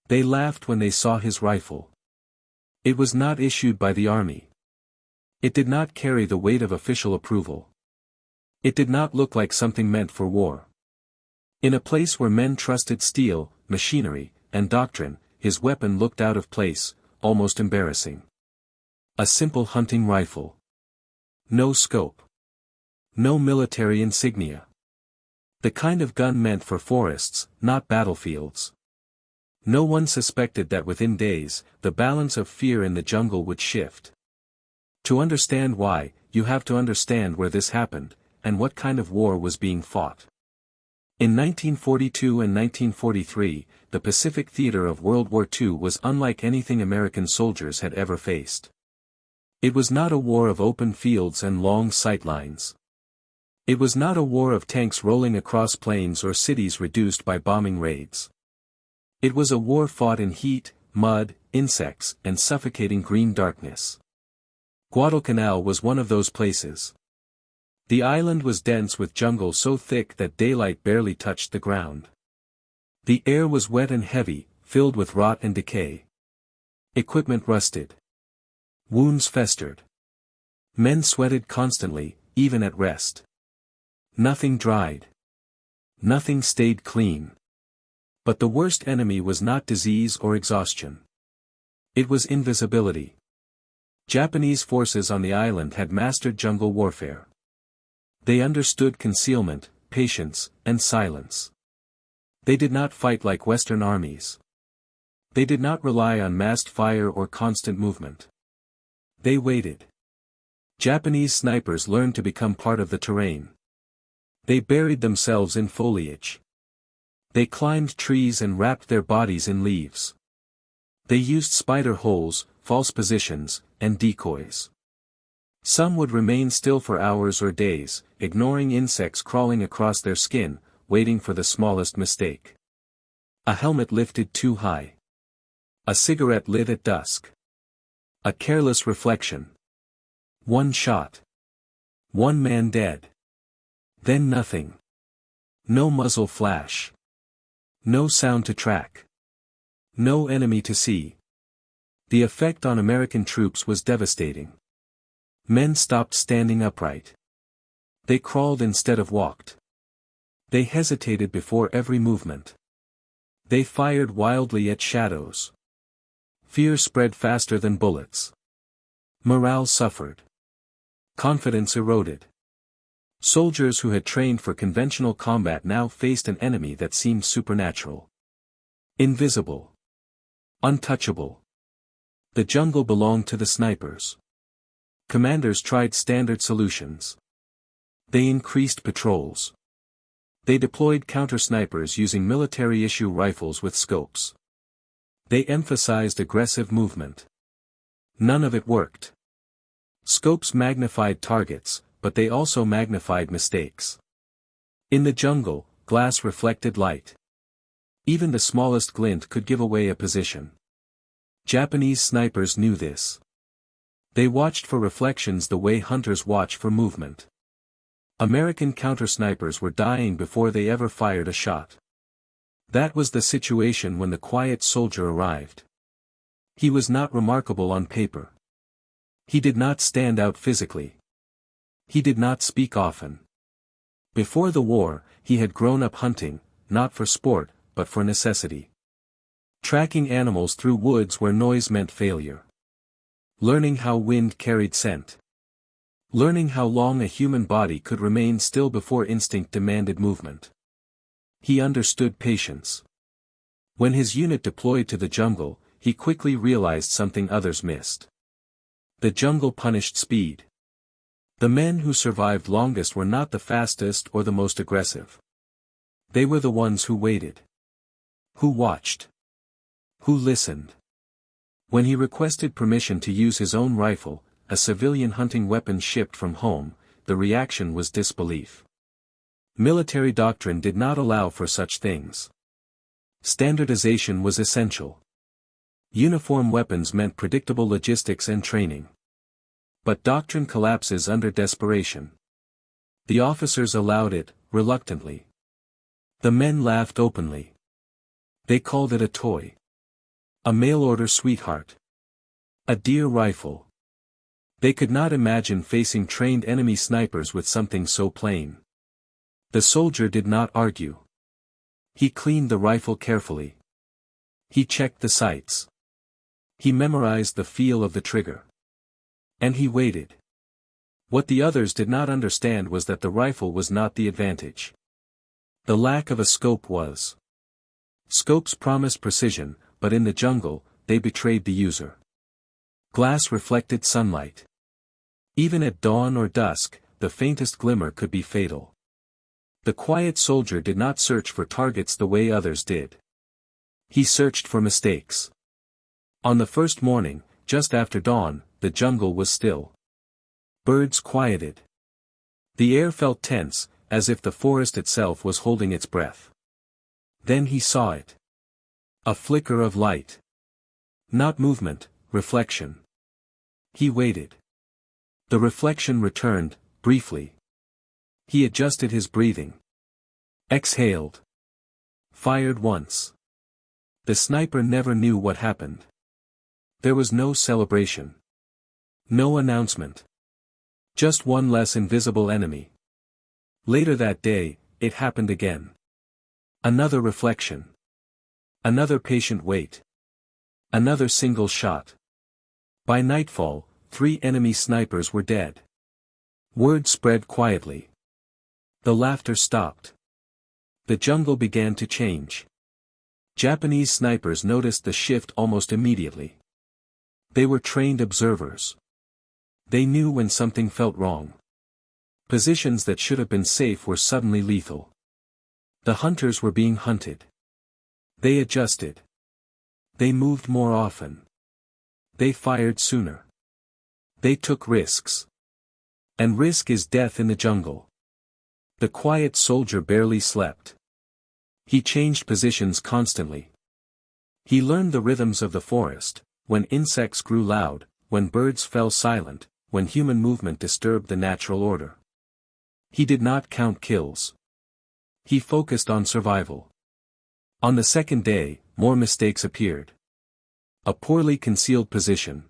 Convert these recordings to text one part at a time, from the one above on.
They laughed when they saw his rifle. It was not issued by the army. It did not carry the weight of official approval. It did not look like something meant for war. In a place where men trusted steel, machinery, and doctrine, his weapon looked out of place, almost embarrassing. A simple hunting rifle. No scope. No military insignia. The kind of gun meant for forests, not battlefields. No one suspected that within days, the balance of fear in the jungle would shift. To understand why, you have to understand where this happened, and what kind of war was being fought. In 1942 and 1943, the Pacific theater of World War II was unlike anything American soldiers had ever faced. It was not a war of open fields and long sight lines. It was not a war of tanks rolling across plains or cities reduced by bombing raids. It was a war fought in heat, mud, insects, and suffocating green darkness. Guadalcanal was one of those places. The island was dense with jungle so thick that daylight barely touched the ground. The air was wet and heavy, filled with rot and decay. Equipment rusted. Wounds festered. Men sweated constantly, even at rest. Nothing dried. Nothing stayed clean. But the worst enemy was not disease or exhaustion. It was invisibility. Japanese forces on the island had mastered jungle warfare. They understood concealment, patience, and silence. They did not fight like Western armies. They did not rely on massed fire or constant movement. They waited. Japanese snipers learned to become part of the terrain. They buried themselves in foliage. They climbed trees and wrapped their bodies in leaves. They used spider holes, false positions, and decoys. Some would remain still for hours or days, ignoring insects crawling across their skin, waiting for the smallest mistake. A helmet lifted too high. A cigarette lit at dusk. A careless reflection. One shot. One man dead. Then nothing. No muzzle flash. No sound to track. No enemy to see. The effect on American troops was devastating. Men stopped standing upright. They crawled instead of walked. They hesitated before every movement. They fired wildly at shadows. Fear spread faster than bullets. Morale suffered. Confidence eroded. Soldiers who had trained for conventional combat now faced an enemy that seemed supernatural. Invisible. Untouchable. The jungle belonged to the snipers. Commanders tried standard solutions. They increased patrols. They deployed counter-snipers using military-issue rifles with scopes. They emphasized aggressive movement. None of it worked. Scopes magnified targets, but they also magnified mistakes. In the jungle, glass reflected light. Even the smallest glint could give away a position. Japanese snipers knew this. They watched for reflections the way hunters watch for movement. American counter-snipers were dying before they ever fired a shot. That was the situation when the quiet soldier arrived. He was not remarkable on paper. He did not stand out physically. He did not speak often. Before the war, he had grown up hunting, not for sport, but for necessity. Tracking animals through woods where noise meant failure. Learning how wind carried scent. Learning how long a human body could remain still before instinct demanded movement. He understood patience. When his unit deployed to the jungle, he quickly realized something others missed. The jungle punished speed. The men who survived longest were not the fastest or the most aggressive. They were the ones who waited. Who watched. Who listened. When he requested permission to use his own rifle, a civilian hunting weapon shipped from home, the reaction was disbelief. Military doctrine did not allow for such things. Standardization was essential. Uniform weapons meant predictable logistics and training. But doctrine collapses under desperation. The officers allowed it, reluctantly. The men laughed openly. They called it a toy. A mail-order sweetheart. A dear rifle. They could not imagine facing trained enemy snipers with something so plain. The soldier did not argue. He cleaned the rifle carefully. He checked the sights. He memorized the feel of the trigger. And he waited. What the others did not understand was that the rifle was not the advantage. The lack of a scope was. Scopes promised precision, but in the jungle, they betrayed the user. Glass reflected sunlight. Even at dawn or dusk, the faintest glimmer could be fatal. The quiet soldier did not search for targets the way others did. He searched for mistakes. On the first morning, just after dawn, the jungle was still. Birds quieted. The air felt tense, as if the forest itself was holding its breath. Then he saw it. A flicker of light. Not movement, reflection. He waited. The reflection returned, briefly. He adjusted his breathing. Exhaled. Fired once. The sniper never knew what happened. There was no celebration. No announcement. Just one less invisible enemy. Later that day, it happened again. Another reflection. Another patient wait. Another single shot. By nightfall, 3 enemy snipers were dead. Word spread quietly. The laughter stopped. The jungle began to change. Japanese snipers noticed the shift almost immediately. They were trained observers. They knew when something felt wrong. Positions that should have been safe were suddenly lethal. The hunters were being hunted. They adjusted. They moved more often. They fired sooner. They took risks. And risk is death in the jungle. The quiet soldier barely slept. He changed positions constantly. He learned the rhythms of the forest, when insects grew loud, when birds fell silent, when human movement disturbed the natural order. He did not count kills. He focused on survival. On the second day, more mistakes appeared. A poorly concealed position.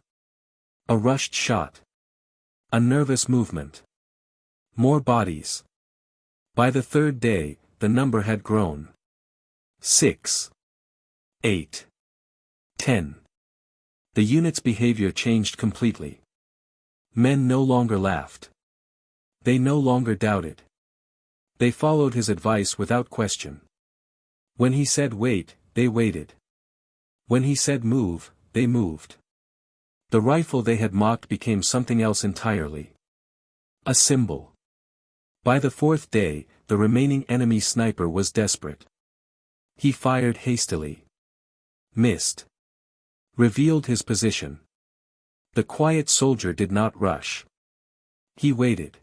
A rushed shot. A nervous movement. More bodies. By the third day, the number had grown. 6. 8. 10. The unit's behavior changed completely. Men no longer laughed. They no longer doubted. They followed his advice without question. When he said wait, they waited. When he said move, they moved. The rifle they had mocked became something else entirely. A symbol. By the 4th day, the remaining enemy sniper was desperate. He fired hastily. Missed. Revealed his position. The quiet soldier did not rush. He waited.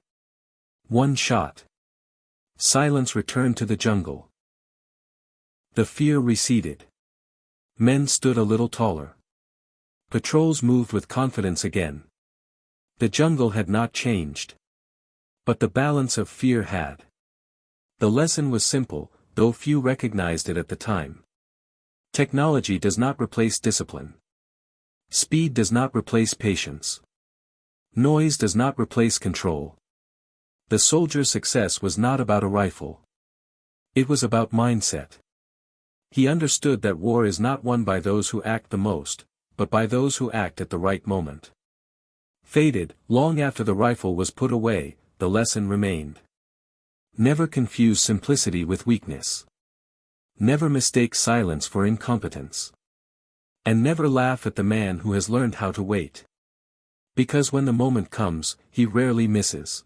One shot. Silence returned to the jungle. The fear receded. Men stood a little taller. Patrols moved with confidence again. The jungle had not changed. But the balance of fear had. The lesson was simple, though few recognized it at the time. Technology does not replace discipline. Speed does not replace patience. Noise does not replace control. The soldier's success was not about a rifle. It was about mindset. He understood that war is not won by those who act the most, but by those who act at the right moment. Faded, long after the rifle was put away, the lesson remained. Never confuse simplicity with weakness. Never mistake silence for incompetence. And never laugh at the man who has learned how to wait. Because when the moment comes, he rarely misses.